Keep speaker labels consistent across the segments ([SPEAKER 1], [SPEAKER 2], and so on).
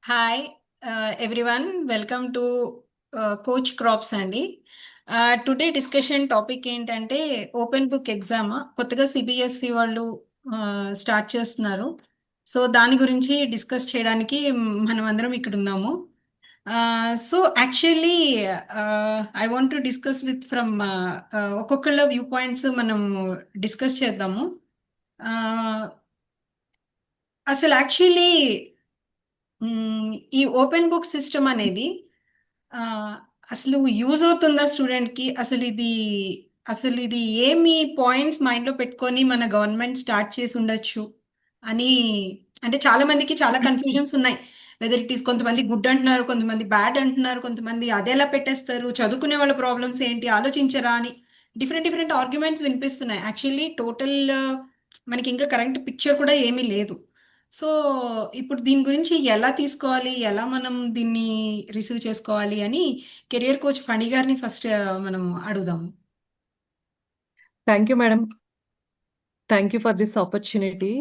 [SPEAKER 1] Hi, everyone. Welcome to Coach Crops అండి. Today discussion topic ఏంటంటే open book exam కొత్తగా CBSE వాళ్ళు start చేస్తున్నారు. సో దాని గురించి డిస్కస్ చేయడానికి మనం అందరం ఇక్కడ ఉన్నాము. So actually I want to discuss with from ఒక్కొక్కళ్ళ వ్యూ పాయింట్స్ మనం డిస్కస్ చేద్దాము. Uh, అసలు యాక్చువల్లీ ఈ ఓపెన్ బుక్ సిస్టమ్ అనేది ఆ, అసలు యూజ్ అవుతుందా స్టూడెంట్ కి? అసలు ఇది ఏమి పాయింట్స్ మైండ్ లో పెట్టుకొని మన గవర్నమెంట్ స్టార్ట్ చేసి ఉండొచ్చు అని. అంటే చాలా మందికి చాలా కన్ఫ్యూజన్స్ ఉన్నాయి. వెదర్ ఇట్ ఈస్ కొంతమంది గుడ్ అంటున్నారు, కొంతమంది బ్యాడ్ అంటున్నారు, కొంతమంది అదేలా పెట్టేస్తారు, చదువుకునే వాళ్ళ ప్రాబ్లమ్స్ ఏంటి ఆలోచించరా అని డిఫరెంట్ డిఫరెంట్ ఆర్గ్యుమెంట్స్ వినిపిస్తున్నాయి. యాక్చువల్లీ టోటల్ మనకి ఇంకా కరెంట్ పిక్చర్ కూడా ఏమీ లేదు. సో ఇప్పుడు దీని గురించి ఎలా తీసుకోవాలి, ఎలా మనం దీన్ని రిసీవ్ చేసుకోవాలి అని కెరియర్ కోచ్ ఫణి గారిని ఫస్ట్ మనం అడుగుదాము.
[SPEAKER 2] Thank you madam. Thank you for this opportunity.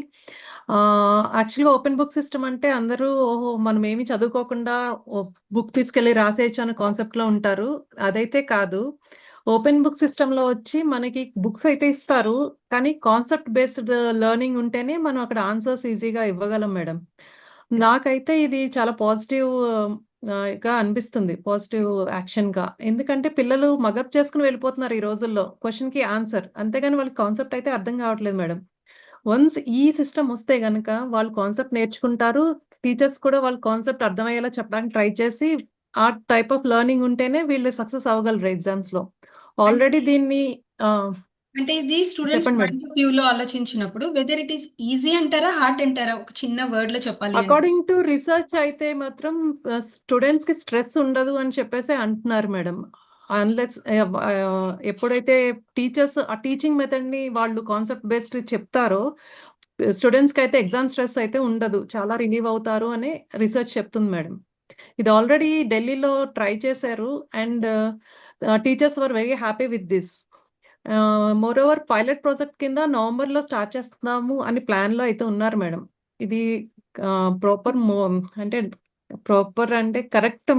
[SPEAKER 2] యాక్చువల్గా ఓపెన్ బుక్ సిస్టమ్ అంటే అందరూ ఓహో మనం ఏమి చదువుకోకుండా బుక్ తీసుకెళ్ళి రాసేయచ్చు అనే కాన్సెప్ట్లో ఉంటారు. అదైతే కాదు. ఓపెన్ బుక్ సిస్టంలో వచ్చి మనకి బుక్స్ అయితే ఇస్తారు, కానీ కాన్సెప్ట్ బేస్డ్ లెర్నింగ్ ఉంటేనే మనం అక్కడ ఆన్సర్స్ ఈజీగా ఇవ్వగలం మేడం. నాకైతే ఇది చాలా పాజిటివ్ గా అనిపిస్తుంది, పాజిటివ్ యాక్షన్ గా. ఎందుకంటే పిల్లలు మగప్ చేసుకుని వెళ్ళిపోతున్నారు ఈ రోజుల్లో, క్వశ్చన్ కి ఆన్సర్, అంతేగాని వాళ్ళకి కాన్సెప్ట్ అయితే అర్థం కావట్లేదు మేడం. వన్స్ ఈ సిస్టమ్ వస్తే గనక వాళ్ళు కాన్సెప్ట్ నేర్చుకుంటారు. టీచర్స్ కూడా వాళ్ళ కాన్సెప్ట్ అర్థమయ్యేలా చెప్పడానికి ట్రై చేసి ఆ టైప్ ఆఫ్ లెర్నింగ్ ఉంటేనే వీళ్ళు సక్సెస్ అవ్వగలరు ఎగ్జామ్స్ లో. ఆల్రెడీ
[SPEAKER 1] అంటే
[SPEAKER 2] దీన్ని
[SPEAKER 1] అంటే ఇది స్టూడెంట్స్
[SPEAKER 2] చెప్పండి మేడం.
[SPEAKER 1] పాయింట్ ఆఫ్ వ్యూ లో ఆలోచించినప్పుడు వెదర్ ఇట్ ఈస్ ఈజీ అంటారా, హార్డ్ అంటారా? ఒక చిన్న వర్డ్ లో చెప్పాలి అంటే
[SPEAKER 2] అకార్డింగ్ టు రీసెర్చ్ అయితే మాత్రం స్టూడెంట్స్ కి స్ట్రెస్ ఉండదు అని చెప్పేసి అంటున్నారు మేడం. అన్లెస్ ఎప్పుడైతే టీచర్స్ ఆ టీచింగ్ మెథడ్ ని వాళ్ళు కాన్సెప్ట్ బేస్డ్ చెప్తారో స్టూడెంట్స్ కి అయితే ఎగ్జామ్ స్ట్రెస్ అయితే ఉండదు, చాలా రిలీవ్ అవుతారు అని రీసెర్చ్ చెప్తుంది మేడం. ఇది ఆల్రెడీ ఢిల్లీలో ట్రై చేశారు and teachers were very happy with this. More over pilot project కింద నవంబర్ లో స్టార్ట్ చేస్తున్నాము అని ప్లాన్ లో అయితే ఉన్నారు మేడం. ఇది ప్రాపర్ అంటే ప్రాపర్ అంటే కరెక్ట్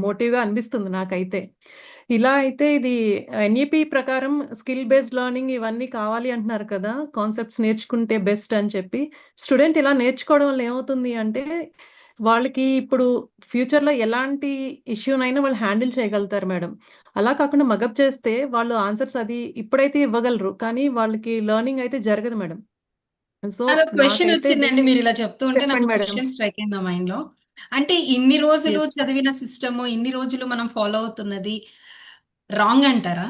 [SPEAKER 2] మోటివ్ గా అనిపిస్తుంది నాకైతే. ఇలా అయితే ఇది ఎన్ఈపి ప్రకారం స్కిల్ బేస్డ్ లెర్నింగ్ ఇవన్నీ కావాలి అంటున్నారు కదా, కాన్సెప్ట్స్ నేర్చుకుంటే బెస్ట్ అని చెప్పి. స్టూడెంట్ ఇలా నేర్చుకోవడం వల్ల ఏమవుతుంది అంటే వాళ్ళకి ఇప్పుడు ఫ్యూచర్ లో ఎలాంటి ఇష్యూనైనా వాళ్ళు హ్యాండిల్ చేయగలుగుతారు మేడం. అలా కాకుండా మగప్ చేస్తే వాళ్ళు ఆన్సర్స్ అది ఇప్పుడైతే ఇవ్వగలరు, కానీ వాళ్ళకి లెర్నింగ్ అయితే జరగదు మేడం. సో
[SPEAKER 1] నాకు క్వశ్చన్
[SPEAKER 2] నాకైతే
[SPEAKER 1] వచ్చిందండి.
[SPEAKER 2] దీన్ని
[SPEAKER 1] మీరు ఇలా చెప్తూ ఉంటే నాకు
[SPEAKER 2] చెప్పండి మేడం.
[SPEAKER 1] క్వశ్చన్ స్ట్రైక్ అయింది మైండ్ లో. అంటే ఇన్ని రోజులు
[SPEAKER 2] ఎస్.
[SPEAKER 1] చదివిన సిస్టమ్, ఇన్ని రోజులు మనం ఫాలో అవుతున్నది రాంగ్ అంటారా?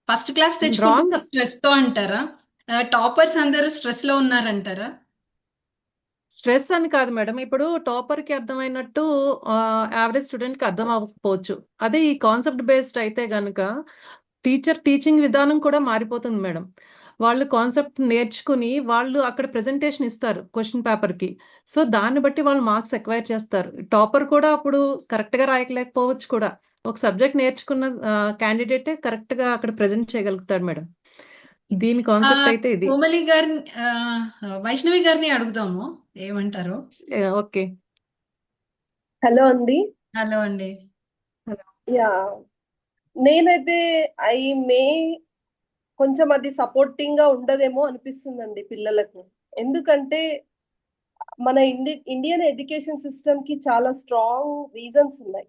[SPEAKER 1] First class
[SPEAKER 2] wrong.
[SPEAKER 1] తెచ్చుకుంటుంది స్ట్రెస్ తో అంటారా? టాపర్స్ అందరూ స్ట్రెస్ లో ఉన్నారంటారా?
[SPEAKER 2] స్ట్రెస్ అని కాదు మేడం. ఇప్పుడు టాపర్ కి అర్థమైనట్టు యావరేజ్ స్టూడెంట్ కి అర్థం అవ్వకపోవచ్చు. అదే ఈ కాన్సెప్ట్ బేస్డ్ అయితే గనుక టీచర్ టీచింగ్ విధానం కూడా మారిపోతుంది మేడం. వాళ్ళు కాన్సెప్ట్ నేర్చుకుని వాళ్ళు అక్కడ ప్రెజెంటేషన్ ఇస్తారు క్వశ్చన్ పేపర్ కి. సో దాన్ని బట్టి వాళ్ళు మార్క్స్ ఎక్వైర్ చేస్తారు. టాపర్ కూడా అప్పుడు కరెక్ట్ గా రాయలేకపోవచ్చు కూడా. ఒక సబ్జెక్ట్ నేర్చుకున్న క్యాండిడేట్ కరెక్ట్ గా అక్కడ ప్రెజెంట్ చేయగలుగుతాడు మేడం. దీని
[SPEAKER 1] ఆ,
[SPEAKER 2] కాన్సెప్ట్ అయితే ఇది.
[SPEAKER 1] కోమలి గారిని వైష్ణవి గారిని అడుగుదాము, ఏమంటారు?
[SPEAKER 2] ఓకే.
[SPEAKER 3] హలో అండి.
[SPEAKER 1] హలో అండి.
[SPEAKER 3] యా, నేనైతే ఐ మే కొంచెం అది సపోర్టింగ్ గా ఉండదేమో అనిపిస్తుందండి పిల్లలకు. ఎందుకంటే మన ఇండియన్ ఎడ్యుకేషన్ సిస్టమ్ కి చాలా స్ట్రాంగ్ రీజన్స్ ఉన్నాయి.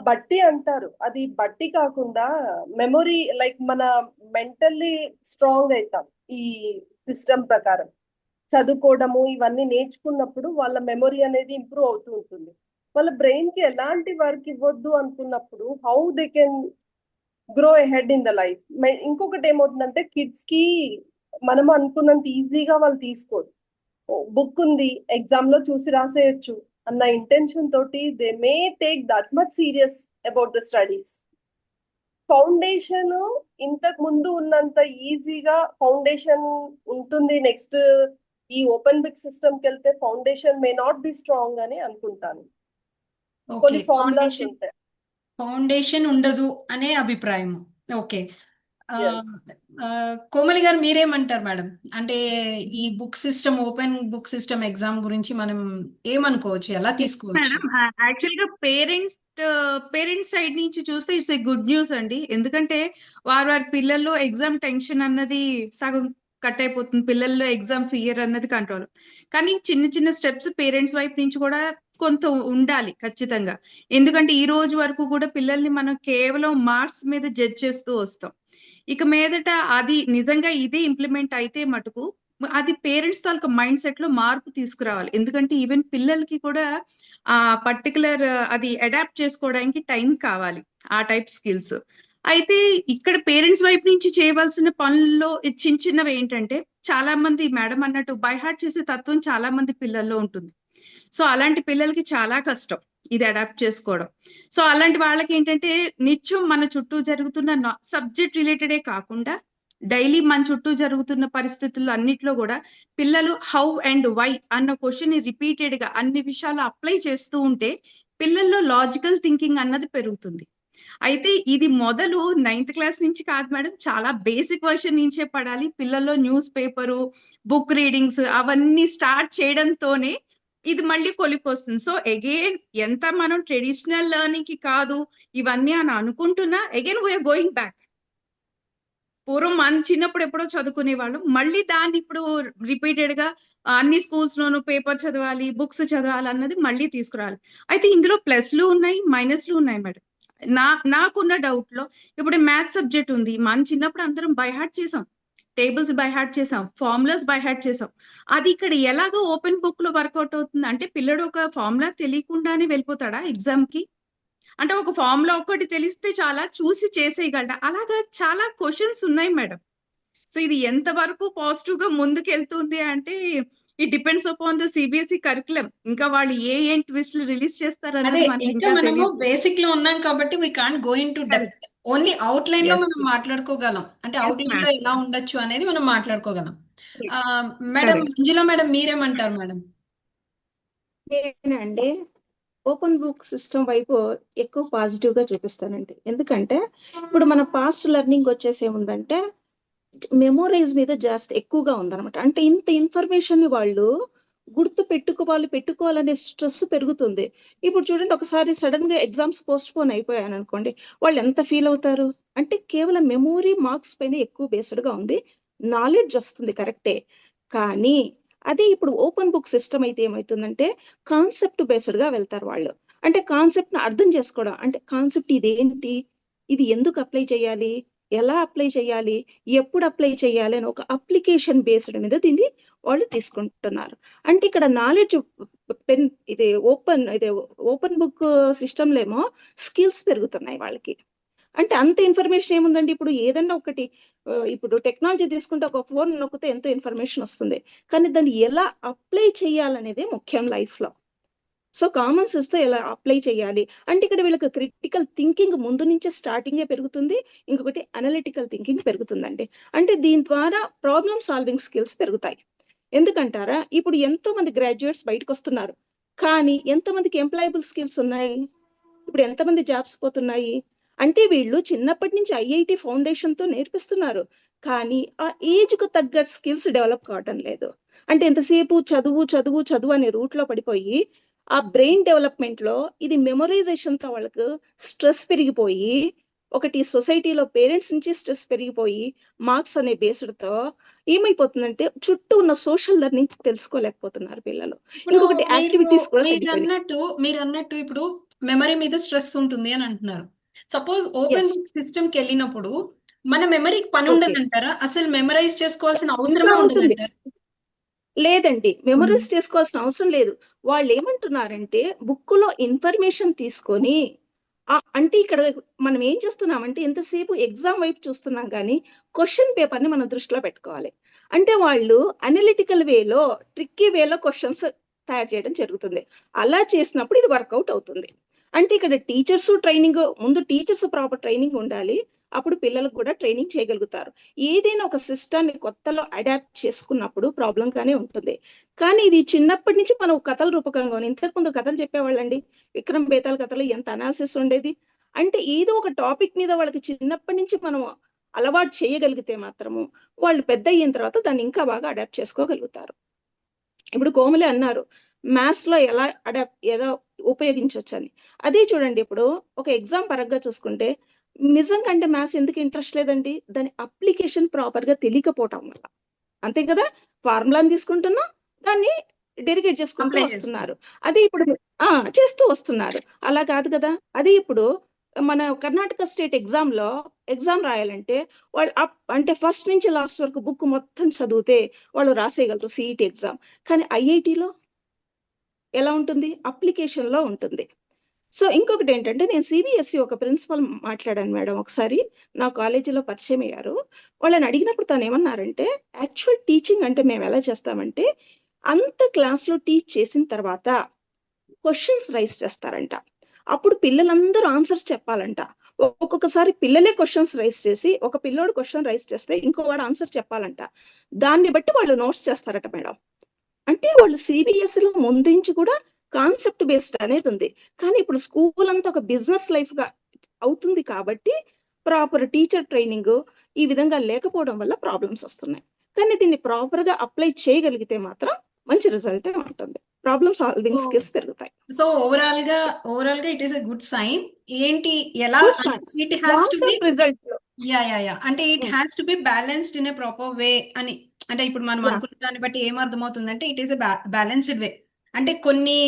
[SPEAKER 3] బట్టి అంటారు, అది బట్టి కాకుండా మెమొరీ, లైక్ మన మెంటల్లీ స్ట్రాంగ్ అవుతాం ఈ సిస్టమ్ ప్రకారం. చదువుకోవడము ఇవన్నీ నేర్చుకున్నప్పుడు వాళ్ళ మెమొరీ అనేది ఇంప్రూవ్ అవుతూ ఉంటుంది. వాళ్ళ బ్రెయిన్ కి ఎలాంటి వర్క్ ఇవ్వద్దు అనుకున్నప్పుడు how they can grow ahead in the life. ఇంకొకటి ఏమవుతుందంటే కిడ్స్ కి మనం అనుకున్నంత ఈజీగా వాళ్ళు తీసుకోరు. బుక్ ఉంది, ఎగ్జామ్ లో చూసి రాసేయచ్చు అన్న ఇంటెన్షన్ తోటి they may take that much serious about the studies. Foundation ఇంతకు ముందు ఉన్నంత ఈజీగా ఫౌండేషన్ ఉంటుంది. నెక్స్ట్ ఈ ఓపెన్ బుక్ సిస్టమ్ కి వెళ్తే foundation may not be strong అని అనుకుంటాను.
[SPEAKER 1] ఓకే,
[SPEAKER 3] కొన్ని ఫార్ములాస్
[SPEAKER 1] ఫౌండేషన్
[SPEAKER 3] ఉంటాయి.
[SPEAKER 1] ఫౌండేషన్ ఉండదు అనే అభిప్రాయం. ఓకే. ఆ,
[SPEAKER 3] Yes.
[SPEAKER 1] కోమలి గారు మీరేమంటారు మేడం? అంటే ఈ book system, open book system exam గురించి మనం ఏమనుకోవచ్చు, ఎలా తీసుకోవచ్చు?
[SPEAKER 4] మేడం యాక్చువల్ గా పేరెంట్స్ సైడ్ నుంచి చూస్తే ఇట్స్ ఏ గుడ్ న్యూస్ అండి. ఎందుకంటే వారి పిల్లల్లో ఎగ్జామ్ టెన్షన్ అన్నది సగం కట్ అయిపోతుంది, పిల్లల్లో ఎగ్జామ్ ఫియర్ అన్నది కంట్రోల్. కానీ చిన్న చిన్న స్టెప్స్ పేరెంట్స్ వైపు నుంచి కూడా కొంత ఉండాలి ఖచ్చితంగా. ఎందుకంటే ఈ రోజు వరకు కూడా పిల్లల్ని మనం కేవలం మార్క్స్ మీద జడ్జ్ చేస్తూ వస్తాం. ఇక మీదట అది నిజంగా ఇదే ఇంప్లిమెంట్ అయితే మటుకు అది పేరెంట్స్ తాలూకా మైండ్ సెట్ లో మార్పు తీసుకురావాలి. ఎందుకంటే ఈవెన్ పిల్లలకి కూడా ఆ పర్టికులర్ అది అడాప్ట్ చేసుకోవడానికి టైం కావాలి, ఆ టైప్ స్కిల్స్. అయితే ఇక్కడ పేరెంట్స్ వైపు నుంచి చేయవలసిన పనుల్లో ఈ చిన్న చిన్నవి ఏంటంటే, చాలా మంది మేడం అన్నట్టు బై హార్ట్ చేసే తత్వం చాలా మంది పిల్లల్లో ఉంటుంది. సో అలాంటి పిల్లలకి చాలా కష్టం ఇది అడాప్ట్ చేసుకోవడం. సో అలాంటి వాళ్ళకి ఏంటంటే నిత్యం మన చుట్టూ జరుగుతున్న సబ్జెక్ట్ రిలేటెడే కాకుండా డైలీ మన చుట్టూ జరుగుతున్న పరిస్థితుల్లో అన్నిట్లో కూడా పిల్లలు హౌ అండ్ వై అన్న క్వశ్చన్ ని రిపీటెడ్ గా అన్ని విషయాలు అప్లై చేస్తూ ఉంటే పిల్లల్లో లాజికల్ థింకింగ్ అన్నది పెరుగుతుంది. అయితే ఇది మొదలు 9th క్లాస్ నుంచి కాదు మేడం, చాలా బేసిక్ వర్షన్ నుంచే పడాలి. పిల్లల్లో న్యూస్ పేపరు, బుక్ రీడింగ్స్ అవన్నీ స్టార్ట్ చేయడంతోనే ఇది మళ్ళీ కొలికొస్తుంది. సో అగైన్ ఎంత మనం ట్రెడిషనల్ లెర్నింగ్ కి కాదు ఇవన్నీ అని అనుకుంటున్నా, అగైన్ వీఆర్ గోయింగ్ బ్యాక్. పూర్వం మన చిన్నప్పుడు ఎప్పుడో చదువుకునే వాళ్ళు, మళ్ళీ దాన్ని ఇప్పుడు రిపీటెడ్ గా అన్ని స్కూల్స్ లోను పేపర్ చదవాలి, బుక్స్ చదవాలి అన్నది మళ్ళీ తీసుకురావాలి. అయితే ఇందులో ప్లస్లు ఉన్నాయి, మైనస్లు ఉన్నాయి మేడం. నాకున్న డౌట్ లో ఇప్పుడు మ్యాథ్స్ సబ్జెక్ట్ ఉంది, మన చిన్నప్పుడు అందరం బై హార్ట్ చేసాం, టేబుల్స్ బై హార్ట్ చేసాం, ఫార్ములాస్ బై హార్ట్ చేసాం. అది ఇక్కడ ఎలాగో ఓపెన్ బుక్ లో వర్కౌట్ అవుతుంది అంటే పిల్లడు ఒక ఫార్ములా తెలియకుండానే వెళ్ళిపోతాడా ఎగ్జామ్ కి? అంటే ఒక ఫార్ములా ఒక్కటి తెలిస్తే చాలా చూసి చేసేయగలడా? అలాగా చాలా క్వశ్చన్స్ ఉన్నాయి మేడం. సో ఇది ఎంత వరకు పాజిటివ్ గా ముందుకు వెళ్తుంది అంటే it depends upon the CBSE curriculum. ఇంకా వాళ్ళు ఏం ట్విస్ట్లు రిలీజ్ చేస్తారు
[SPEAKER 1] అదే
[SPEAKER 4] అన్నది మనకి
[SPEAKER 1] ఇంకా
[SPEAKER 4] ఇంకా
[SPEAKER 1] మనము
[SPEAKER 4] తెలియదు.
[SPEAKER 1] బేసిక్ లో ఉన్నాం కాబట్టి we can't go in to depth. Only out line లో
[SPEAKER 4] Yes.
[SPEAKER 1] మనం మాట్లాడుకోగలం, అంటే
[SPEAKER 4] Yes,
[SPEAKER 1] అవుట్ లైన్ లో
[SPEAKER 4] ma'am.
[SPEAKER 1] ఎలా ఉండొచ్చు అనేది మనం మాట్లాడుకోగలం.
[SPEAKER 4] Correct.
[SPEAKER 1] Madam
[SPEAKER 4] Correct.
[SPEAKER 1] మంజుల మేడం మీరేమంటారు మేడం?
[SPEAKER 5] నేనండి ఓపెన్ బుక్ సిస్టమ్ వైపు ఎక్కువ పాజిటివ్ గా చూపిస్తానండి. ఎందుకంటే ఇప్పుడు మన పాస్ట్ లెర్నింగ్ వచ్చేసి ఏముందంటే మెమోరైజ్ మీద జాస్తి ఎక్కువగా ఉందన్నమాట. అంటే ఇంత ఇన్ఫర్మేషన్ ని వాళ్ళు పెట్టుకోవాలనే స్ట్రెస్ పెరుగుతుంది. ఇప్పుడు చూడండి, ఒకసారి సడన్ గా ఎగ్జామ్స్ పోస్ట్ పోన్ అయిపోయాను అనుకోండి, వాళ్ళు ఎంత ఫీల్ అవుతారు? అంటే కేవలం మెమోరీ మార్క్స్ పైన ఎక్కువ బేస్డ్ గా ఉంది. నాలెడ్జ్ వస్తుంది కరెక్టే, కానీ అదే ఇప్పుడు ఓపెన్ బుక్ సిస్టమ్ అయితే ఏమవుతుందంటే కాన్సెప్ట్ బేస్డ్ గా వెళ్తారు వాళ్ళు. అంటే కాన్సెప్ట్ ని అర్థం చేసుకోవడం, అంటే కాన్సెప్ట్ ఇదేంటి, ఇది ఎందుకు అప్లై చేయాలి, ఎలా అప్లై చేయాలి, ఎప్పుడు అప్లై చేయాలి అని ఒక అప్లికేషన్ బేస్డ్ మీద దీన్ని వాళ్ళు తీసుకుంటున్నారు. అంటే ఇక్కడ నాలెడ్జ్ ఇది ఓపెన్ బుక్ సిస్టమ్ లేమో స్కిల్స్ పెరుగుతున్నాయి వాళ్ళకి. అంటే అంత ఇన్ఫర్మేషన్ ఏముందండి, ఇప్పుడు ఏదన్నా ఒకటి ఇప్పుడు టెక్నాలజీ తీసుకుంటే ఒక ఫోన్ నొక్కితే ఎంతో ఇన్ఫర్మేషన్ వస్తుంది, కానీ దాన్ని ఎలా అప్లై చేయాలనేది ముఖ్యం లైఫ్ లో. సో కామన్ సెన్స్ తో ఎలా అప్లై చేయాలి అంటే ఇక్కడ వీళ్ళకి క్రిటికల్ థింకింగ్ ముందు నుంచే స్టార్టింగే పెరుగుతుంది. ఇంకొకటి అనలిటికల్ థింకింగ్ పెరుగుతుందండి. అంటే దీని ద్వారా ప్రాబ్లమ్ సాల్వింగ్ స్కిల్స్ పెరుగుతాయి. ఎందుకంటారా, ఇప్పుడు ఎంతో మంది గ్రాడ్యుయేట్స్ బయటకు వస్తున్నారు, కానీ ఎంతమందికి ఎంప్లాయబుల్ స్కిల్స్ ఉన్నాయి? ఇప్పుడు ఎంతమంది జాబ్స్ పోతున్నాయి? అంటే వీళ్ళు చిన్నప్పటి నుంచి ఐఐటి ఫౌండేషన్ తో నేర్పిస్తున్నారు, కానీ ఆ ఏజ్ కు తగ్గ స్కిల్స్ డెవలప్ కావటం లేదు. అంటే ఎంతసేపు చదువు చదువు చదువు అనే రూట్ లో పడిపోయి ఆ బ్రెయిన్ డెవలప్మెంట్ లో ఇది మెమొరైజేషన్ తో వాళ్ళకు స్ట్రెస్ పెరిగిపోయి, ఒకటి సొసైటీలో పేరెంట్స్ నుంచి స్ట్రెస్ పెరిగిపోయి మార్క్స్ అనే బేస్డ్ తో ఏమైపోతుందంటే చుట్టూ ఉన్న సోషల్ లెర్నింగ్ తెలుసుకోలేకపోతున్నారు పిల్లలు.
[SPEAKER 1] ఇప్పుడు
[SPEAKER 5] ఇంకొకటి యాక్టివిటీస్ కూడా తగ్గిపోయినాయి.
[SPEAKER 1] మీరు అన్నట్టు ఇప్పుడు మెమరీ మీద స్ట్రెస్ ఉంటుంది అని అంటున్నారు. Suppose open
[SPEAKER 5] Yes.
[SPEAKER 1] Book system కి వెళ్ళినప్పుడు మన మెమరీకి పని
[SPEAKER 5] Okay.
[SPEAKER 1] ఉండదంటారా? అసలు మెమరైజ్ చేసుకోవాల్సిన
[SPEAKER 5] ఇంకా
[SPEAKER 1] అవసరమే
[SPEAKER 5] ఉంటుంది.
[SPEAKER 1] ఉండదంటారా?
[SPEAKER 5] లేదండి, మెమరీస్ చేసుకోవాల్సిన అవసరం లేదు. వాళ్ళు ఏమంటున్నారంటే బుక్ లో ఇన్ఫర్మేషన్ తీసుకొని అంటే ఇక్కడ మనం ఏం చేస్తున్నామంటే ఎంతసేపు ఎగ్జామ్ వైపు చూస్తున్నాం, కానీ క్వశ్చన్ పేపర్ ని మనం దృష్టిలో పెట్టుకోవాలి. అంటే వాళ్ళు అనలిటికల్ వేలో, ట్రిక్కీ వేలో క్వశ్చన్స్ తయారు చేయడం జరుగుతుంది. అలా చేసినప్పుడు ఇది వర్కౌట్ అవుతుంది. అంటే ఇక్కడ ముందు టీచర్స్ ప్రాపర్ ట్రైనింగ్ ఉండాలి, అప్పుడు పిల్లలకు కూడా ట్రైనింగ్ చేయగలుగుతారు. ఏదైనా ఒక సిస్టాన్ని కొత్తలో అడాప్ట్ చేసుకున్నప్పుడు ప్రాబ్లం గానే ఉంటుంది. కానీ ఇది చిన్నప్పటి నుంచి మనం కథల రూపకంగా ఇంతకు ముందు కథలు చెప్పేవాళ్ళండి, విక్రమ్ బేతాల్ కథలు ఎంత అనాలిసిస్ ఉండేది. అంటే ఏదో ఒక టాపిక్ మీద వాళ్ళకి చిన్నప్పటి నుంచి మనం అలవాటు చేయగలిగితే మాత్రము వాళ్ళు పెద్ద అయిన తర్వాత దాన్ని ఇంకా బాగా అడాప్ట్ చేసుకోగలుగుతారు. ఇప్పుడు కోమలి అన్నారు మ్యాథ్స్ లో ఎలా ఉపయోగించవచ్చు అని. అదే చూడండి, ఇప్పుడు ఒక ఎగ్జామ్ పరంగా చూసుకుంటే నిజంగా అంటే మ్యాథ్స్ ఎందుకు ఇంట్రెస్ట్ లేదండి, దాని అప్లికేషన్ ప్రాపర్ గా తెలియకపోవటం వల్ల. అంతే కదా, ఫార్ములాని తీసుకుంటున్నా దాన్ని డెరిగేట్ చేసుకుంటూ
[SPEAKER 1] అప్లై
[SPEAKER 5] వస్తున్నారు. అదే ఇప్పుడు చేస్తూ వస్తున్నారు. అలా కాదు కదా. అదే ఇప్పుడు మన కర్ణాటక స్టేట్ ఎగ్జామ్ రాయాలంటే వాళ్ళు అంటే ఫస్ట్ నుంచి లాస్ట్ వరకు బుక్ మొత్తం చదివితే వాళ్ళు రాసేయగలరు సిఈటి ఎగ్జామ్. కానీ ఐఐటిలో ఎలా ఉంటుంది, అప్లికేషన్ లో ఉంటుంది. సో ఇంకొకటి ఏంటంటే, నేను సిబిఎస్ఈ ఒక ప్రిన్సిపల్ మాట్లాడాను మేడం ఒకసారి, నా కాలేజీలో పరిచయం అయ్యారు. వాళ్ళని అడిగినప్పుడు తను ఏమన్నారంటే, యాక్చువల్ టీచింగ్ అంటే మేము ఎలా చేస్తామంటే, అంత క్లాస్ లో టీచ్ చేసిన తర్వాత క్వశ్చన్స్ రైజ్ చేస్తారంట. అప్పుడు పిల్లలందరూ ఆన్సర్స్ చెప్పాలంట. ఒక్కొక్కసారి పిల్లలే క్వశ్చన్స్ రైజ్ చేసి, ఒక పిల్లోడు క్వశ్చన్ రైజ్ చేస్తే ఇంకో వాడు ఆన్సర్ చెప్పాలంట. దాన్ని బట్టి వాళ్ళు నోట్స్ చేస్తారట మేడం. అంటే వాళ్ళు సిబిఎస్ఈలో ముందుంచి కూడా కాన్సెప్ట్ బేస్డ్ అనేది ఉంది. కానీ ఇప్పుడు స్కూల్ అంతా ఒక బిజినెస్ లైఫ్ గా అవుతుంది కాబట్టి ప్రాపర్ టీచర్ ట్రైనింగ్ ఈ విధంగా లేకపోవడం వల్ల ప్రాబ్లమ్స్ వస్తున్నాయి. కానీ దీన్ని ప్రాపర్ గా అప్లై చేయగలిగితే మాత్రం మంచి రిజల్ట్ ఉంటుంది, ప్రాబ్లమ్ సాల్వింగ్ స్కిల్స్ పెరుగుతాయి.
[SPEAKER 1] సో ఓవరాల్ గా it is a good sign. ఏంటి ఎలా it has to be
[SPEAKER 5] result
[SPEAKER 1] యా అంటే it has to be balanced in a proper way అని. అంటే ఇప్పుడు మనం అనుకున్న దాన్ని బట్టి ఏం అర్థమవుతుందంటే it is a balanced way. అంటే కొన్ని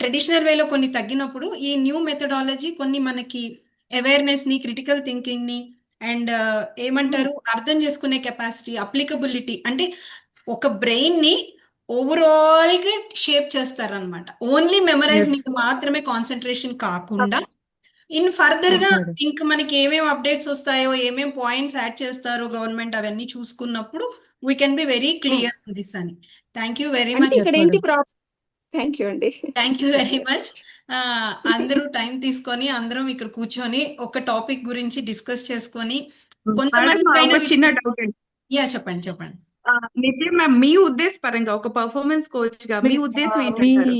[SPEAKER 1] ట్రెడిషనల్ వేలో కొన్ని తగ్గినప్పుడు ఈ న్యూ మెథడాలజీ కొన్ని మనకి అవేర్నెస్ ని, క్రిటికల్ థింకింగ్ ని అండ్ ఏమంటారు అర్థం చేసుకునే కెపాసిటీ, అప్లికబిలిటీ, అంటే ఒక బ్రెయిన్ ని ఓవరాల్ గా షేప్ చేస్తారనమాట. ఓన్లీ మెమరైజ్ మీద మాత్రమే కాన్సన్ట్రేషన్ కాకుండా ఇన్ ఫర్దర్ గా ఇంకా మనకి ఏమేమి అప్డేట్స్ వస్తాయో, ఏమేం పాయింట్స్ యాడ్ చేస్తారో గవర్నమెంట్, అవన్నీ చూసుకున్నప్పుడు we can be very clear this అని. Thank you very much.
[SPEAKER 5] ఇక్కడ ఏంటి థ్యాంక్ యూ అండి.
[SPEAKER 1] Thank you very much. అందరూ టైం తీసుకొని అందరం ఇక్కడ కూర్చొని ఒక టాపిక్ గురించి డిస్కస్ చేసుకొని కొంతమంది
[SPEAKER 4] చిన్న డౌట్ అండి.
[SPEAKER 1] యా చెప్పండి.
[SPEAKER 4] నితిన్ మ్యామ్, మీ ఉద్దేశపరంగా ఒక పర్ఫార్మెన్స్ కోచ్ గా మీ ఉద్దేశం ఏంటంటారు?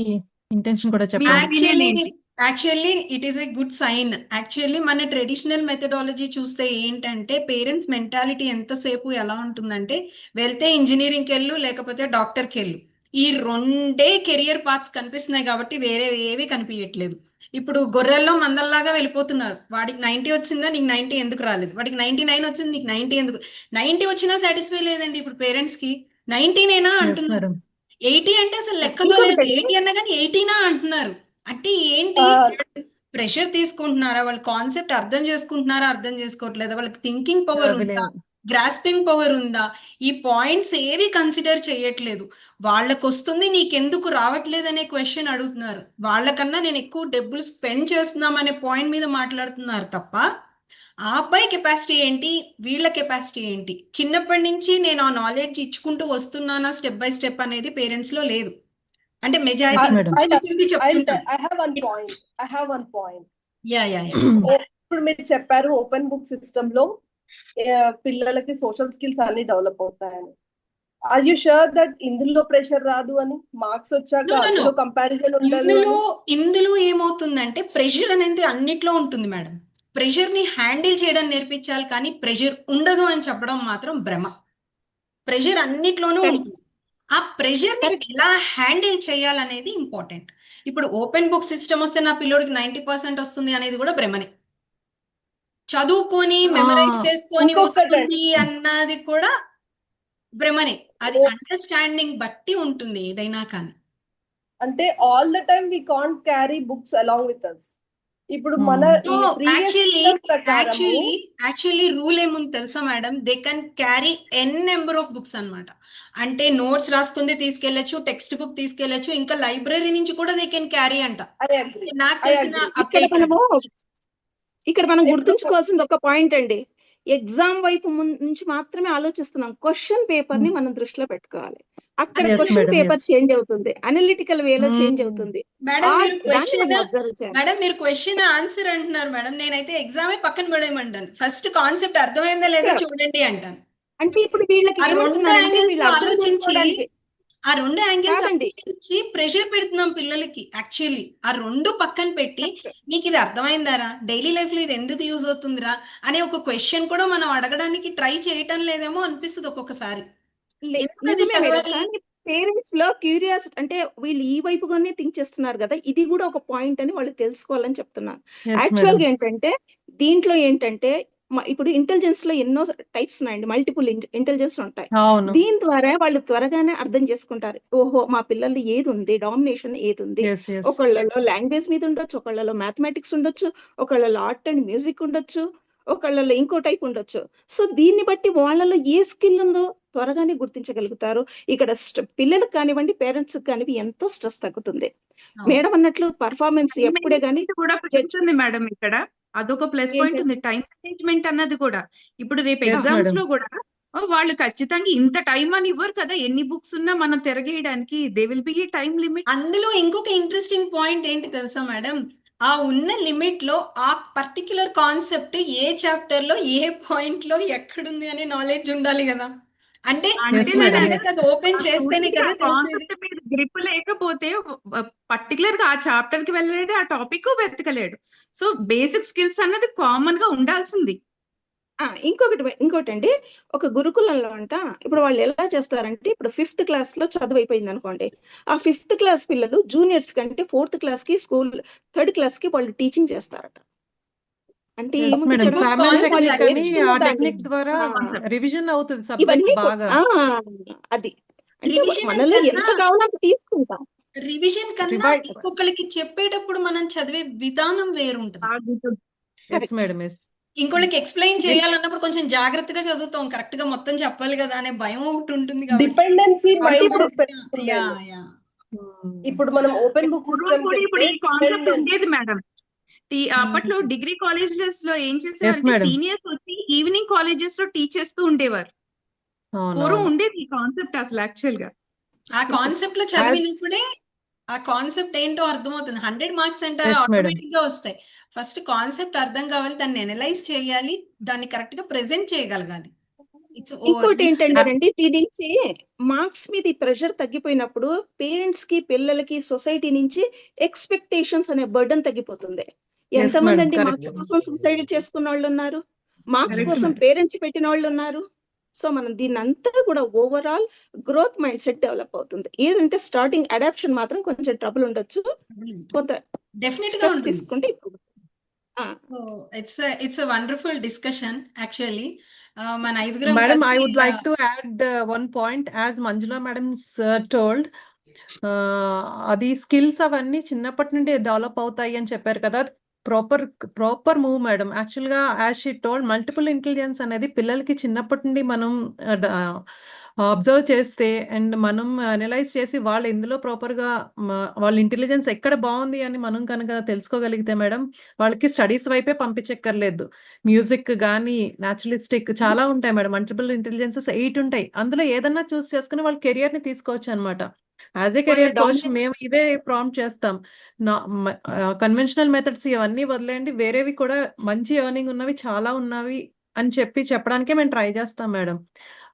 [SPEAKER 2] ఇంటెన్షన్ కూడా చెప్పండి.
[SPEAKER 1] Actually it is a good sign. Actually మన ట్రెడిషనల్ మెథడాలజీ చూస్తే ఏంటంటే పేరెంట్స్ మెంటాలిటీ ఎంతసేపు ఎలా ఉంటుందంటే, వెళ్తే ఇంజనీరింగ్కి వెళ్ళు లేకపోతే డాక్టర్కి వెళ్ళు, ఈ రెండే కెరియర్ పాత్స్ కనిపిస్తున్నాయి కాబట్టి వేరే ఏవి కనిపించట్లేదు. ఇప్పుడు గొర్రెల్లో మందల్లాగా వెళ్ళిపోతున్నారు. వాడికి 90 వచ్చిందా, నీకు 90 ఎందుకు రాలేదు? వాడికి 99 వచ్చింది, నీకు 90 ఎందుకు? 90 వచ్చినా సాటిస్ఫై లేదండి ఇప్పుడు పేరెంట్స్ కి. 90నేనా అంటున్నారు. 80 అంటే అసలు లెక్కలో లేదు. 80 అన్నా కానీ 80నా అంటున్నారు. అంటే ఏంటి, ప్రెషర్ తీసుకుంటున్నారా? వాళ్ళ కాన్సెప్ట్ అర్థం చేసుకుంటున్నారా, అర్థం చేసుకోవట్లేదా? వాళ్ళకి థింకింగ్ పవర్ ఉందా, గ్రాస్పింగ్ పవర్ ఉందా? ఈ పాయింట్స్ ఏవి కన్సిడర్ చేయట్లేదు. వాళ్ళకు వస్తుంది, నీకెందుకు రావట్లేదు అనే క్వశ్చన్ అడుగుతున్నారు. వాళ్ళకన్నా నేను ఎక్కువ డబ్బులు స్పెండ్ చేస్తున్నాం అనే పాయింట్ మీద మాట్లాడుతున్నారు తప్ప ఆ అబ్బాయి కెపాసిటీ ఏంటి, వీళ్ళ కెపాసిటీ ఏంటి, చిన్నప్పటి నుంచి నేను ఆ నాలెడ్జ్ ఇచ్చుకుంటూ వస్తున్నానా స్టెప్ బై స్టెప్ అనేది పేరెంట్స్ లో లేదు. అంటే మెజారిటీ
[SPEAKER 3] ఇప్పుడు మీరు చెప్పారు ఓపెన్ బుక్ సిస్టమ్ లో పిల్లలకి సోషల్ స్కిల్స్ అన్ని డెవలప్ అవుతాయని. ఆర్ యు షూర్ దట్ ఇందులో ప్రెషర్ రాదు అని? మార్క్స్ వచ్చాక అందులో కంపారిజన్ ఉండదు.
[SPEAKER 1] ఇందులో ఏమవుతుందంటే ప్రెషర్ అనేది అన్నిట్లో ఉంటుంది మేడం. ప్రెషర్ ని హ్యాండిల్ చేయడం నేర్పించాలి, కానీ ప్రెషర్ ఉండదు అని చెప్పడం మాత్రం భ్రమ. ప్రెషర్ అన్నిట్లోనూ ఉంటుంది. ఆ ప్రెషర్ ని ఎలా హ్యాండిల్ చేయాలనేది ఇంపార్టెంట్. ఇప్పుడు ఓపెన్ బుక్ సిస్టమ్ వస్తే నా పిల్లోడికి 90% వస్తుంది అనేది కూడా భ్రమనే. చదువుకొని మెమరైజ్ చేసుకొని వస్తుంది అన్నది కూడా భ్రమనే. అది అండర్స్టాండింగ్ బట్టి ఉంటుంది ఏదైనా కానీ.
[SPEAKER 3] అంటే all the time we can't carry books along with us. ఇప్పుడు మన
[SPEAKER 1] యాక్చువల్లీ రూల్ ఏముంది తెలుసా madam? They can carry n number of books అన్నమాట. అంటే నోట్స్ రాసుకుంది తీసుకెళ్లొచ్చు, టెక్స్ట్ బుక్ తీసుకెళ్లొచ్చు, ఇంకా లైబ్రరీ నుంచి కూడా దే కెన్ క్యారీ అంట. నాకు తెలిసిన
[SPEAKER 5] ఇక్కడ మనం గుర్తుంచుకోవాల్సింది ఒక పాయింట్ అండి, ఎగ్జామ్ వైపు నుంచి మాత్రమే ఆలోచిస్తున్నాం. క్వశ్చన్ పేపర్ ని మనం దృష్టిలో పెట్టుకోవాలి. అక్కడ క్వశ్చన్ పేపర్ చేంజ్ అవుతుంది, అనలిటికల్ వేలో చేంజ్ అవుతుంది.
[SPEAKER 1] మేడం మీరు క్వశ్చన్ ఆన్సర్ అంటున్నారు మేడం, నేనైతే ఎగ్జామే పక్కన పడేయమంటాను. ఫస్ట్ కాన్సెప్ట్ అర్థమైందా లేదా చూడండి అంటాను.
[SPEAKER 5] అంటే ఇప్పుడు వీళ్ళకి
[SPEAKER 1] ఆ రెండు యాంగిల్స్
[SPEAKER 5] కాదండి
[SPEAKER 1] ఆలోచించి ప్రెషర్ పెడుతున్నాం పిల్లలకి. యాక్చువల్లీ ఆ రెండు పక్కన పెట్టి నీకు ఇది అర్థమైందారా, డైలీ లైఫ్ లో ఇది ఎందుకు యూజ్ అవుతుందిరా అనే ఒక క్వశ్చన్ కూడా మనం అడగడానికి ట్రై చేయటం లేదేమో అనిపిస్తుంది ఒక్కొక్కసారి. ఎందుకు అది
[SPEAKER 5] నిజమే మేడం,
[SPEAKER 1] చదవాలి?
[SPEAKER 5] కానీ పేరెంట్స్ లో క్యూరియాసిటీ అంటే వీళ్ళు ఈ వైపుగానే థింక్ చేస్తున్నారు కదా, ఇది కూడా ఒక పాయింట్ అని వాళ్ళు తెలుసుకోవాలని చెప్తున్నారు.
[SPEAKER 2] Yes
[SPEAKER 5] actual
[SPEAKER 2] madam.
[SPEAKER 5] గా ఏంటంటే దీంట్లో ఏంటంటే ఇప్పుడు ఇంటెలిజెన్స్ లో ఎన్నో టైప్స్ ఉన్నాయండి, మల్టిపుల్ ఇంటెలిజెన్స్ ఉంటాయి.
[SPEAKER 2] అవును.
[SPEAKER 5] దీని ద్వారా వాళ్ళు త్వరగానే అర్థం చేసుకుంటారు, ఓహో మా పిల్లలు ఏది ఉంది, డామినేషన్ ఏది ఉంది.
[SPEAKER 2] ఎస్ ఎస్
[SPEAKER 5] ఒకళ్ళలో లాంగ్వేజ్ మీద ఉండొచ్చు, ఒకళ్ళలో మ్యాథమెటిక్స్ ఉండొచ్చు, ఒకళ్ళలో ఆర్ట్ అండ్ మ్యూజిక్ ఉండొచ్చు, ఒకళ్ళలో ఇంకో టైప్ ఉండొచ్చు. సో దీన్ని బట్టి వాళ్ళలో ఏ స్కిల్ ఉందో త్వరగానే గుర్తించగలుగుతారు. ఇక్కడ పిల్లలకు కానివ్వండి, పేరెంట్స్ కానివ్వండి ఎంతో స్ట్రెస్ తగ్గుతుంది.
[SPEAKER 1] అవును.
[SPEAKER 5] మేడం అన్నట్లు పర్ఫార్మెన్స్
[SPEAKER 4] టైం
[SPEAKER 5] ఎప్పుడే గానీ
[SPEAKER 4] మేనేజ్మెంట్ కూడా
[SPEAKER 5] జడ్జ్
[SPEAKER 4] పెరుగుతుంది మేడం ఇక్కడ. అదొక ప్లస్ పాయింట్ ఉంది, టైం మేనేజ్మెంట్ అన్నది కూడా. ఇప్పుడు రేపు
[SPEAKER 2] ఎస్
[SPEAKER 4] ఎగ్జామ్స్
[SPEAKER 2] మేడం.
[SPEAKER 4] లో కూడా వాళ్ళు ఖచ్చితంగా ఇంత టైం అని ఇవ్వరు కదా, ఎన్ని బుక్స్ ఉన్నా మనం తిరగేయడానికి. They will be a time limit.
[SPEAKER 1] అందులో ఇంకొక ఇంట్రెస్టింగ్ పాయింట్ ఏంటి తెలుసా మేడం, ఆ ఉన్న లిమిట్ లో ఆ పర్టిక్యులర్ కాన్సెప్ట్ ఏ చాప్టర్ లో ఏ పాయింట్ లో ఎక్కడుంది అనే నాలెడ్జ్ ఉండాలి కదా. అంటే
[SPEAKER 4] అంటే
[SPEAKER 2] ఎస్ మేడం.
[SPEAKER 1] పిల్లలకి అది ఓపెన్ చేస్తేనే కదా తెలిసేది.
[SPEAKER 4] కాన్సెప్ట్ మీద గ్రిప్ లేకపోతే పర్టికులర్ గా ఆ చాప్టర్ కి వెళ్ళలేడు, ఆ టాపిక్ వెతకలేడు. సో బేసిక్ స్కిల్స్ అన్నది కామన్ గా ఉండాల్సింది.
[SPEAKER 5] ఇంకోటి అండి, ఒక గురుకులంలో ఇప్పుడు వాళ్ళు ఎలా చేస్తారంటే, ఇప్పుడు 5th క్లాస్ లో చదువు అయిపోయింది అనుకోండి, ఆ 5th క్లాస్ పిల్లలు జూనియర్స్ కంటే 4th క్లాస్ కి స్కూల్ 3rd క్లాస్ కి వాళ్ళు టీచింగ్ చేస్తారట. అంటే
[SPEAKER 2] ఎస్
[SPEAKER 5] ఏముంది
[SPEAKER 2] మేడం.
[SPEAKER 5] ఇక్కడ
[SPEAKER 1] ఇంకొక
[SPEAKER 2] ఫ్యామిలీ
[SPEAKER 1] concept
[SPEAKER 5] వాళ్ళు
[SPEAKER 2] టెక్నిక్ అని
[SPEAKER 5] నేర్చుకున్న
[SPEAKER 2] ఆ
[SPEAKER 5] దాన్ని
[SPEAKER 2] టెక్నిక్ ద్వారా
[SPEAKER 4] Concept.
[SPEAKER 2] రివిజన్ అవుతుంది సబ్జెక్ట్
[SPEAKER 5] ఇవన్నీ
[SPEAKER 2] బాగా.
[SPEAKER 5] అది అంటే
[SPEAKER 1] రివిజన్
[SPEAKER 5] మనలో ఎంత
[SPEAKER 1] కన్నా
[SPEAKER 5] కావాలో అంత తీసుకుంటాం.
[SPEAKER 1] రివిజన్ కన్నా
[SPEAKER 2] రివైజ్.
[SPEAKER 1] ఇంకొకరికి చెప్పేటప్పుడు మనం చదివే విధానం వేరుంటుంది.
[SPEAKER 2] Yes
[SPEAKER 5] Correct.
[SPEAKER 2] మేడం. ఎస్
[SPEAKER 1] ఇంకోళ్ళకి ఎక్స్ప్లెయిన్ చేయాలన్నప్పుడు కొంచెం జాగ్రత్తగా చదువుతాం, కరెక్ట్ గా మొత్తం చెప్పాలి కదా అనే భయం ఒకటి ఉంటుంది కాబట్టి.
[SPEAKER 3] డిపెండెన్సీ మైండ్
[SPEAKER 5] ఇప్పుడు-
[SPEAKER 3] సెట్ పెరుగుతుంది.
[SPEAKER 1] యా యా
[SPEAKER 3] ఇప్పుడు మనం ఓపెన్ బుక్ సిస్టమ్ కి
[SPEAKER 4] ఇప్పుడు
[SPEAKER 3] వెళ్తే
[SPEAKER 4] ఈ కాన్సెప్ట్
[SPEAKER 3] dependence-
[SPEAKER 4] ఉండేది మేడం. అప్పట్లో డిగ్రీ కాలేజెస్ లో ఏం
[SPEAKER 2] ఎస్
[SPEAKER 4] చేసేవారంటే
[SPEAKER 2] మేడం.
[SPEAKER 4] సీనియర్స్ వచ్చి ఈవినింగ్ కాలేజెస్ లో టీచ్ చేస్తూ ఉండేవారు. పూర్వం
[SPEAKER 2] అవునవును.
[SPEAKER 4] ఉండేది ఈ కాన్సెప్ట్ అసలు యాక్చువల్ గా.
[SPEAKER 1] ఆ కాన్సెప్ట్ లో చదివినప్పుడే ఆ కాన్సెప్ట్ ఏంటో అర్థమవుతుంది. 100 మార్క్స్ అంటారా
[SPEAKER 2] ఎస్ మేడం.
[SPEAKER 1] ఆటోమేటిక్ గా వస్తాయి. ఫస్ట్ కాన్సెప్ట్ అర్థం కావాలి, దాన్ని అనలైజ్ చేయాలి, దాన్ని కరెక్ట్ గా ప్రెజెంట్ చేయగలగాలి.
[SPEAKER 5] ఇంకోటి ఏంటంటే దీని నుంచి మార్క్స్ మీద ఈ ప్రెషర్ తగ్గిపోయినప్పుడు పేరెంట్స్ కి, పిల్లలకి, సొసైటీ నుంచి ఎక్స్పెక్టేషన్స్ అనే బర్డన్ తగ్గిపోతుంది. ఎంతమంది
[SPEAKER 2] madam,
[SPEAKER 5] అండి
[SPEAKER 2] correct.
[SPEAKER 5] మార్క్స్ కోసం సూసైడ్ చేసుకున్న వాళ్ళు ఉన్నారు, మార్క్స్
[SPEAKER 2] Correct,
[SPEAKER 5] కోసం
[SPEAKER 2] madam.
[SPEAKER 5] పేరెంట్స్ పెట్టిన వాళ్ళు ఉన్నారు. సో మనం దీన్ని అంతా కూడా overall growth mind set develop అవుతుంది. ఏదంటే స్టార్టింగ్ అడాప్షన్ మాత్రం కొంచెం ట్రబుల్ ఉండొచ్చు, కొంత
[SPEAKER 1] డెఫినెట్ గా
[SPEAKER 5] స్టెప్స్
[SPEAKER 1] ఉంటుంది.
[SPEAKER 5] తీసుకుంటే ఇప్పుడు
[SPEAKER 1] ఇట్స్ వండర్ఫుల్ డిస్కషన్ యాక్చువల్లీ. మన ఐదుగురం
[SPEAKER 2] Madam, I
[SPEAKER 1] కలిసి
[SPEAKER 2] would like to add one point. As Manjula madam's told, అది స్కిల్స్ అవన్నీ చిన్నప్పటి నుండి డెవలప్ అవుతాయి అని చెప్పారు కదా. Proper move madam. యాక్చువల్ గా as she told, multiple intelligence అనేది పిల్లలకి చిన్నప్పటి నుండి మనం అబ్జర్వ్ చేస్తే అండ్ మనం అనలైజ్ చేసి వాళ్ళు ఎందులో ప్రాపర్ గా వాళ్ళ ఇంటెలిజెన్స్ ఎక్కడ బాగుంది అని మనం కనుక తెలుసుకోగలిగితే మేడం, వాళ్ళకి స్టడీస్ వైపే పంపించక్కర్లేదు. మ్యూజిక్ కానీ, న్యాచురలిస్టిక్ చాలా ఉంటాయి మేడం. మల్టిపుల్ ఇంటెలిజెన్సెస్ 8 ఉంటాయి. అందులో ఏదన్నా చూస్ చేసుకుని వాళ్ళ కెరియర్ ని తీసుకోవచ్చు అనమాట. As a career coach
[SPEAKER 5] dominance-
[SPEAKER 2] మేము ఇవే ప్రాంప్ట్ చేస్తాం. కన్వెన్షనల్ మెథడ్స్ ఇవన్నీ వదిలేండి, వేరేవి కూడా మంచి ఎర్నింగ్ ఉన్నవి చాలా ఉన్నవి అని చెప్పడానికే మేము ట్రై చేస్తాం మేడం.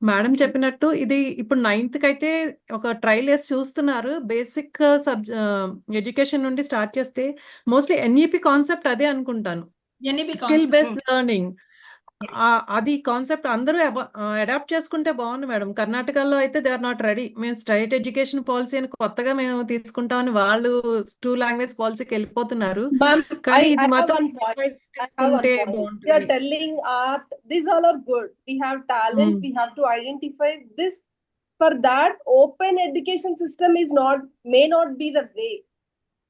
[SPEAKER 2] మేడం చెప్పినట్టు ఇది ఇప్పుడు 9th కి అయితే ఒక ట్రైల్ వేసి చూస్తున్నారు. బేసిక్ ఎడ్యుకేషన్ నుండి స్టార్ట్ చేస్తే మోస్ట్లీ ఎన్ఈపి కాన్సెప్ట్ అదే అనుకుంటాను,
[SPEAKER 1] NEP
[SPEAKER 2] skill
[SPEAKER 1] concept.
[SPEAKER 2] Based learning. అది కాన్సెప్ట్ అందరూ అడాప్ట్ చేసుకుంటే బాగుంది మేడం. కర్ణాటకలో అయితే దే ఆర్ నాట్ రెడీ. మేము స్ట్రైట్ ఎడ్యుకేషన్ పాలసీ అని కొత్తగా మేము తీసుకుంటామని వాళ్ళు 2 లాంగ్వేజ్ పాలసీకి వెళ్ళిపోతున్నారు.
[SPEAKER 3] Ma'am,
[SPEAKER 2] కానీ
[SPEAKER 3] I
[SPEAKER 2] ఇది
[SPEAKER 3] have
[SPEAKER 2] మాత్రం
[SPEAKER 3] one point. I have one
[SPEAKER 2] తీసుకుంటే
[SPEAKER 3] point. We are
[SPEAKER 2] బాగుంటుంది.
[SPEAKER 3] telling art, these all are good. We have talents, we have to identify this. For that, open education system may not be the way.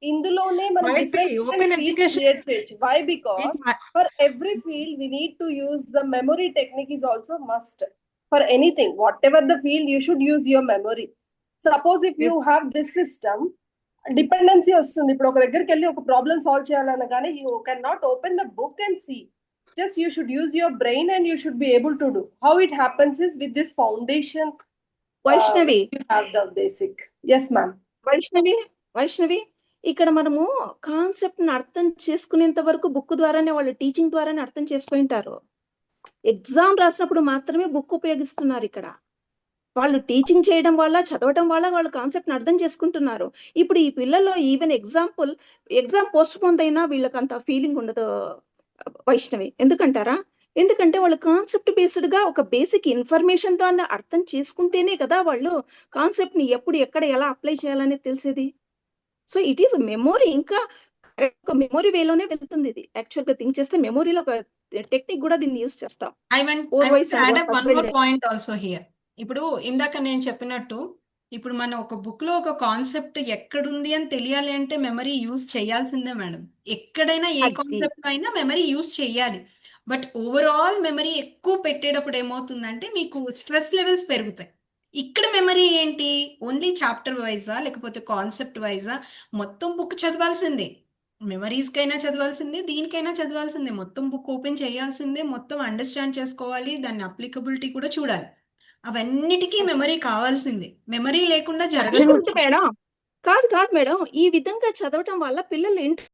[SPEAKER 3] ఇందులోనే మనం
[SPEAKER 2] Might be.
[SPEAKER 3] different
[SPEAKER 2] Open
[SPEAKER 3] fields
[SPEAKER 2] education-
[SPEAKER 3] create చేయొచ్చు. Why? Because for every field we need to use the memory technique is also must. For anything, whatever the field, you should use your memory. Suppose if you have this system, dependency వస్తుంది. ఇప్పుడు ఒక దగ్గరికి వెళ్ళి ఒక problem solve చేయాలనగానే you can not open the book and see. Just you should use your brain and you should be able to do. How it happens is with this foundation.
[SPEAKER 5] Vaishnavi
[SPEAKER 3] you have the basic. Yes, ma'am.
[SPEAKER 5] Vaishnavi ఇక్కడ మనము concept ని అర్థం చేసుకునేంత వరకు book ద్వారానే, వాళ్ళు teaching ద్వారానే అర్థం చేసుకుంటారు. ఎగ్జామ్ రాసినప్పుడు మాత్రమే బుక్ ఉపయోగిస్తున్నారు ఇక్కడ. వాళ్ళు టీచింగ్ చేయడం వల్ల, చదవటం వల్ల వాళ్ళు కాన్సెప్ట్ని అర్థం చేసుకుంటున్నారు. ఇప్పుడు ఈ పిల్లల్లో ఈవెన్ ఎగ్జామ్ పోస్ట్ పోన్ అయినా వీళ్ళకి అంత ఫీలింగ్ ఉండదు వైష్ణవి. ఎందుకంటారా? ఎందుకంటే వాళ్ళు కాన్సెప్ట్ బేస్డ్ గా ఒక బేసిక్ ఇన్ఫర్మేషన్ దాన్ని అర్థం చేసుకుంటేనే కదా వాళ్ళు కాన్సెప్ట్ ని ఎప్పుడు ఎక్కడ ఎలా అప్లై చేయాలనేది తెలిసేది. So it is memory. ఇంకా ఒక మెమొరీ వేలోనే వెళ్తుంది ఇది. యాక్చువల్ గా థింక్ చేస్తే మెమొరీలో ఒక టెక్నిక్ కూడా దీన్ని యూస్ చేస్తాం.
[SPEAKER 1] I want
[SPEAKER 5] Four
[SPEAKER 1] to
[SPEAKER 5] wise and
[SPEAKER 1] add
[SPEAKER 5] one
[SPEAKER 1] up one
[SPEAKER 5] husband
[SPEAKER 1] more
[SPEAKER 5] and-
[SPEAKER 1] point also here. ఇప్పుడు ఇందాక నేను చెప్పినట్టు ఇప్పుడు మన ఒక బుక్ లో ఒక కాన్సెప్ట్ ఎక్కడుంది అని తెలియాలి అంటే మెమరీ యూజ్ చేయాల్సిందే మేడం. ఎక్కడైనా ఏ
[SPEAKER 5] అది.
[SPEAKER 1] కాన్సెప్ట్ అయినా మెమరీ యూజ్ చేయాలి. బట్ ఓవరాల్ మెమరీ ఎక్కువ పెట్టేటప్పుడు ఏమవుతుందంటే మీకు స్ట్రెస్ లెవెల్స్ పెరుగుతాయి. ఇక్కడ మెమరీ ఏంటి? ఓన్లీ చాప్టర్ వైజా లేకపోతే కాన్సెప్ట్ వైజా? మొత్తం బుక్ చదవాల్సిందే. మెమరీస్కైనా చదవాల్సిందే, దీనికైనా చదవాల్సిందే. మొత్తం బుక్ ఓపెన్ చేయాల్సిందే, మొత్తం అండర్స్టాండ్ చేసుకోవాలి, దాని అప్లికబిలిటీ కూడా చూడాలి. అవన్నిటికీ మెమరీ కావాల్సిందే. మెమరీ లేకుండా జరగదు.
[SPEAKER 5] మేడం కాదు మేడం, ఈ విధంగా చదవటం వల్ల పిల్లలు